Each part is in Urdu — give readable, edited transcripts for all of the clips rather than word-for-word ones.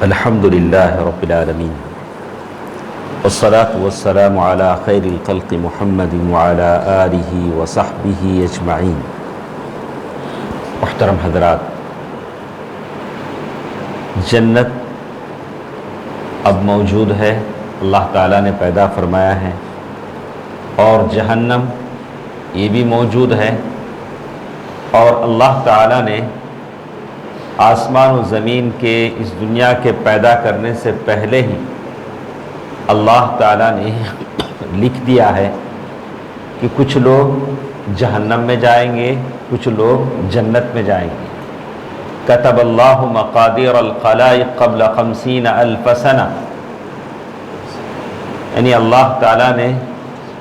الحمد للہ رب العالمین والصلاة والسلام علی خیر الخلق محمد وعلی آلہ وصحبہ اجمعین۔ محترم حضرات، جنت اب موجود ہے، اللہ تعالیٰ نے پیدا فرمایا ہے، اور جہنم یہ بھی موجود ہے، اور اللہ تعالیٰ نے آسمان و زمین کے اس دنیا کے پیدا کرنے سے پہلے ہی اللہ تعالیٰ نے لکھ دیا ہے کہ کچھ لوگ جہنم میں جائیں گے، کچھ لوگ جنت میں جائیں گے۔ کتب اللہ مقادیر الخلائق قبل 50,000 سنہ، یعنی اللہ تعالیٰ نے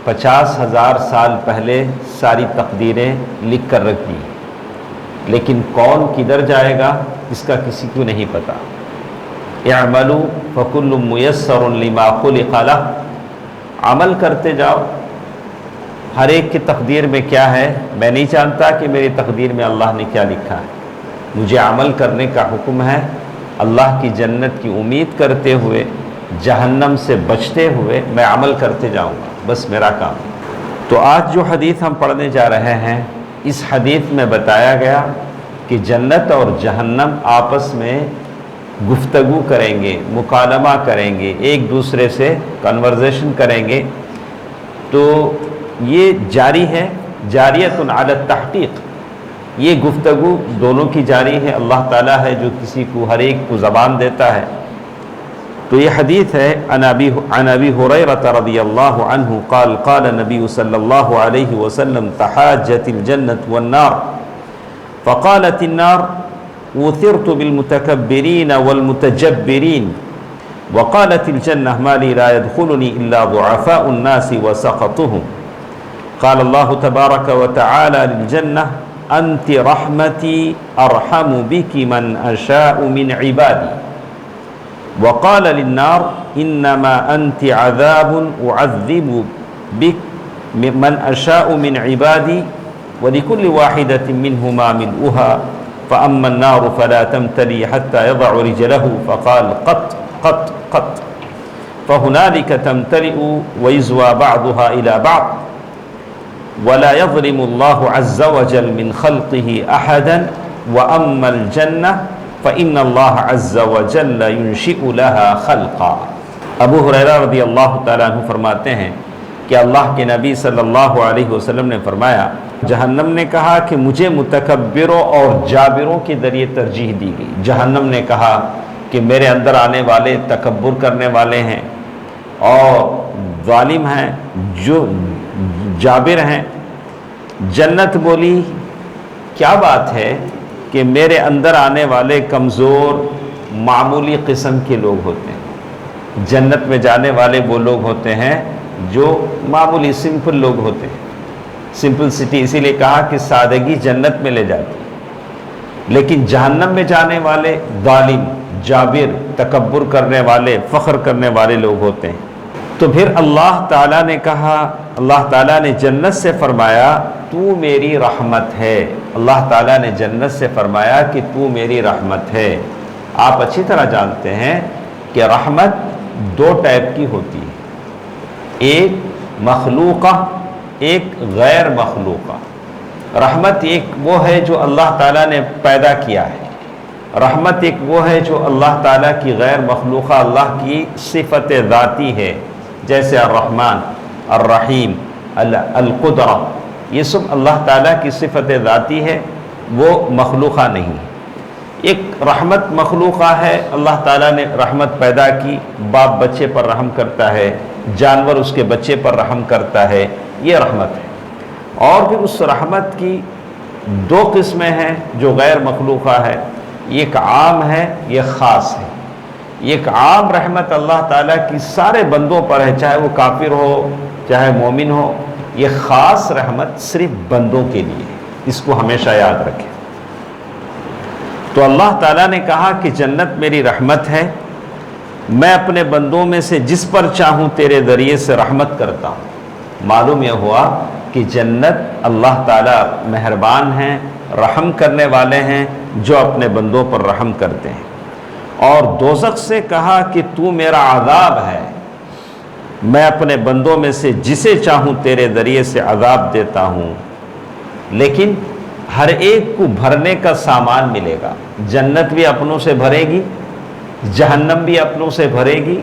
50,000 سال پہلے ساری تقدیریں لکھ کر رکھ دی، لیکن کون کدھر جائے گا اس کا کسی کو نہیں پتا۔ اعملوا فکل میسر لما خلق لہ، عمل کرتے جاؤ، ہر ایک کی تقدیر میں کیا ہے میں نہیں جانتا کہ میری تقدیر میں اللہ نے کیا لکھا ہے، مجھے عمل کرنے کا حکم ہے، اللہ کی جنت کی امید کرتے ہوئے، جہنم سے بچتے ہوئے میں عمل کرتے جاؤں گا، بس میرا کام۔ تو آج جو حدیث ہم پڑھنے جا رہے ہیں، اس حدیث میں بتایا گیا کہ جنت اور جہنم آپس میں گفتگو کریں گے، مکالمہ کریں گے، ایک دوسرے سے کنورزیشن کریں گے۔ تو یہ جاری ہے، جاریۃ علی التحقیق، یہ گفتگو دونوں کی جاری ہے، اللہ تعالیٰ ہے جو کسی کو ہر ایک کو زبان دیتا ہے۔ تو یہ حدیث ہے عن ابی ہریرہ رضی اللہ عنہ قال قال نبی صلی اللہ علیہ وسلم تحاجت الجنت والنار فقالت النار وثرت بالمتكبرين والمتجبرين وقالت الجنة ما لي لا يدخلني إلا ضعفاء الناس وسقطهم قال الله تبارك وتعالى للجنة أنت رحمتي أرحم بك من أشاء من عبادي وقال للنار انما انت عذاب اعذب بك من اشاء من عبادي ولكل واحدة منهما ملؤها فاما النار فلا تمتلي حتى يضع رجله فقال قط قط قط فهنالك تمتلئ ويزوى بعضها الى بعض ولا يظلم الله عز وجل من خلقه احدا واما الجنة فإن اللہ عز وجل ينشئ لها خلقا۔ ابو ہریرہ رضی اللہ تعالیٰ عنہ فرماتے ہیں کہ اللہ کے نبی صلی اللہ علیہ وسلم نے فرمایا، جہنم نے کہا کہ مجھے متکبروں اور جابروں کے ذریعے ترجیح دی گئی۔ جہنم نے کہا کہ میرے اندر آنے والے تکبر کرنے والے ہیں اور ظالم ہیں، جو جابر ہیں۔ جنت بولی کیا بات ہے کہ میرے اندر آنے والے کمزور معمولی قسم کے لوگ ہوتے ہیں، جنت میں جانے والے وہ لوگ ہوتے ہیں جو معمولی سمپل لوگ ہوتے ہیں۔ سمپلسٹی اسی لیے کہا کہ سادگی جنت میں لے جاتی ہے، لیکن جہنم میں جانے والے ظالم، جابر، تکبر کرنے والے، فخر کرنے والے لوگ ہوتے ہیں۔ تو پھر اللہ تعالیٰ نے کہا، اللہ تعالیٰ نے جنت سے فرمایا تو میری رحمت ہے۔ اللہ تعالیٰ نے جنت سے فرمایا کہ تو میری رحمت ہے۔ آپ اچھی طرح جانتے ہیں کہ رحمت دو ٹائپ کی ہوتی ہے، ایک مخلوقہ، ایک غیر مخلوقہ۔ رحمت ایک وہ ہے جو اللہ تعالیٰ نے پیدا کیا ہے، رحمت ایک وہ ہے جو اللہ تعالیٰ کی غیر مخلوقہ، اللہ کی صفت ذاتی ہے، جیسے الرحمن، الرحیم، القدرہ، یہ سب اللہ تعالیٰ کی صفت ذاتی ہے، وہ مخلوقہ نہیں۔ ایک رحمت مخلوقہ ہے، اللہ تعالیٰ نے رحمت پیدا کی، باپ بچے پر رحم کرتا ہے، جانور اس کے بچے پر رحم کرتا ہے، یہ رحمت ہے۔ اور پھر اس رحمت کی دو قسمیں ہیں جو غیر مخلوقہ ہے، ایک عام ہے، یہ خاص ہے۔ ایک عام رحمت اللہ تعالیٰ کی سارے بندوں پر ہے، چاہے وہ کافر ہو چاہے مومن ہو۔ یہ خاص رحمت صرف بندوں کے لیے، اس کو ہمیشہ یاد رکھیں۔ تو اللہ تعالیٰ نے کہا کہ جنت میری رحمت ہے، میں اپنے بندوں میں سے جس پر چاہوں تیرے ذریعے سے رحمت کرتا ہوں۔ معلوم یہ ہوا کہ جنت اللہ تعالیٰ مہربان ہیں، رحم کرنے والے ہیں، جو اپنے بندوں پر رحم کرتے ہیں۔ اور دوزخ سے کہا کہ تو میرا عذاب ہے، میں اپنے بندوں میں سے جسے چاہوں تیرے ذریعے سے عذاب دیتا ہوں، لیکن ہر ایک کو بھرنے کا سامان ملے گا۔ جنت بھی اپنوں سے بھرے گی، جہنم بھی اپنوں سے بھرے گی۔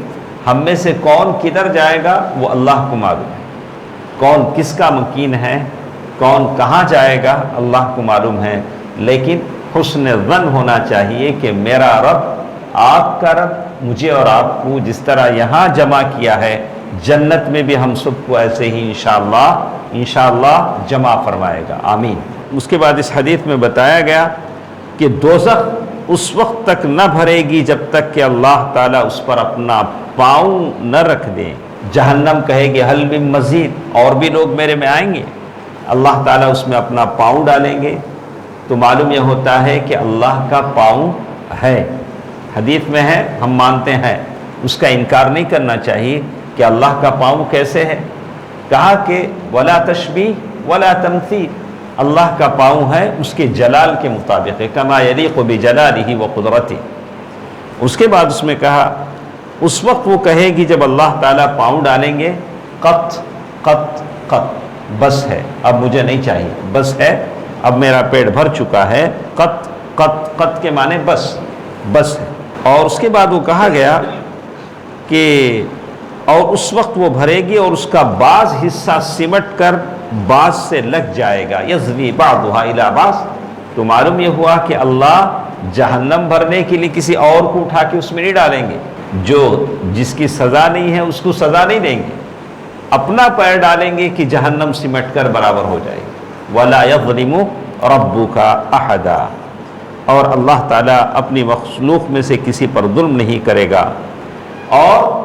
ہم میں سے کون کدھر جائے گا وہ اللہ کو معلوم ہے، کون کس کا مکین ہے، کون کہاں جائے گا اللہ کو معلوم ہے، لیکن حسن ظن ہونا چاہیے کہ میرا رب، آپ کا رب مجھے اور آپ کو جس طرح یہاں جمع کیا ہے، جنت میں بھی ہم سب کو ایسے ہی انشاءاللہ جمع فرمائے گا، آمین۔ اس کے بعد اس حدیث میں بتایا گیا کہ دوزخ اس وقت تک نہ بھرے گی جب تک کہ اللہ تعالیٰ اس پر اپنا پاؤں نہ رکھ دیں۔ جہنم کہے گی حل من مزید، اور بھی لوگ میرے میں آئیں گے، اللہ تعالیٰ اس میں اپنا پاؤں ڈالیں گے، تو معلوم یہ ہوتا ہے کہ اللہ کا پاؤں ہے، حدیث میں ہے، ہم مانتے ہیں، اس کا انکار نہیں کرنا چاہیے کہ اللہ کا پاؤں کیسے ہے۔ کہا کہ ولا تشبیہ ولا تمثیل، اللہ کا پاؤں ہے اس کے جلال کے مطابق ہے، کما یلیق بجلالہ وقدرتہ۔ اس کے بعد اس میں کہا اس وقت وہ کہے گی جب اللہ تعالیٰ پاؤں ڈالیں گے، قط قط قط، بس ہے، اب مجھے نہیں چاہیے، بس ہے، اب میرا پیٹ بھر چکا ہے، قط قط قط کے معنی بس بس ہے۔ اور اس کے بعد وہ کہا گیا کہ اور اس وقت وہ بھرے گی اور اس کا بعض حصہ سمٹ کر بعض سے لگ جائے گا، یزوی بعضھا الی بعض۔ تو معلوم یہ ہوا کہ اللہ جہنم بھرنے کے لیے کسی اور کو اٹھا کے اس میں نہیں ڈالیں گے، جو جس کی سزا نہیں ہے اس کو سزا نہیں دیں گے، اپنا پیر ڈالیں گے کہ جہنم سمٹ کر برابر ہو جائے گی۔ وَلَا يَظْلِمُ رَبُّكَ أَحَدًا، اور اللہ تعالیٰ اپنی مخلوق میں سے کسی پر ظلم نہیں کرے گا۔ اور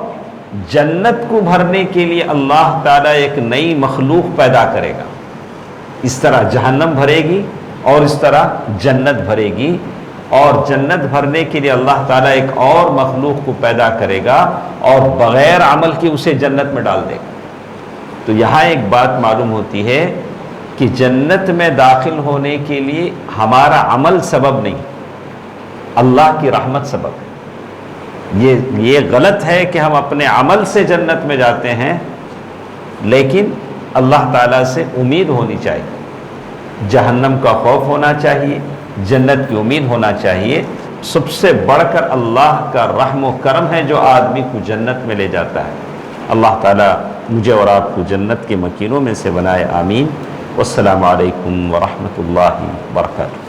جنت کو بھرنے کے لیے اللہ تعالیٰ ایک نئی مخلوق پیدا کرے گا، اس طرح جہنم بھرے گی اور اس طرح جنت بھرے گی، اور جنت بھرنے کے لیے اللہ تعالیٰ ایک اور مخلوق کو پیدا کرے گا اور بغیر عمل کے اسے جنت میں ڈال دے گا۔ تو یہاں ایک بات معلوم ہوتی ہے کہ جنت میں داخل ہونے کے لیے ہمارا عمل سبب نہیں، اللہ کی رحمت سبب ہے۔ یہ غلط ہے کہ ہم اپنے عمل سے جنت میں جاتے ہیں، لیکن اللہ تعالیٰ سے امید ہونی چاہیے، جہنم کا خوف ہونا چاہیے، جنت کی امید ہونا چاہیے۔ سب سے بڑھ کر اللہ کا رحم و کرم ہے جو آدمی کو جنت میں لے جاتا ہے۔ اللہ تعالیٰ مجھے اور آپ کو جنت کے مکینوں میں سے بنائے، آمین۔ والسلام علیکم ورحمۃ اللہ وبرکاتہ۔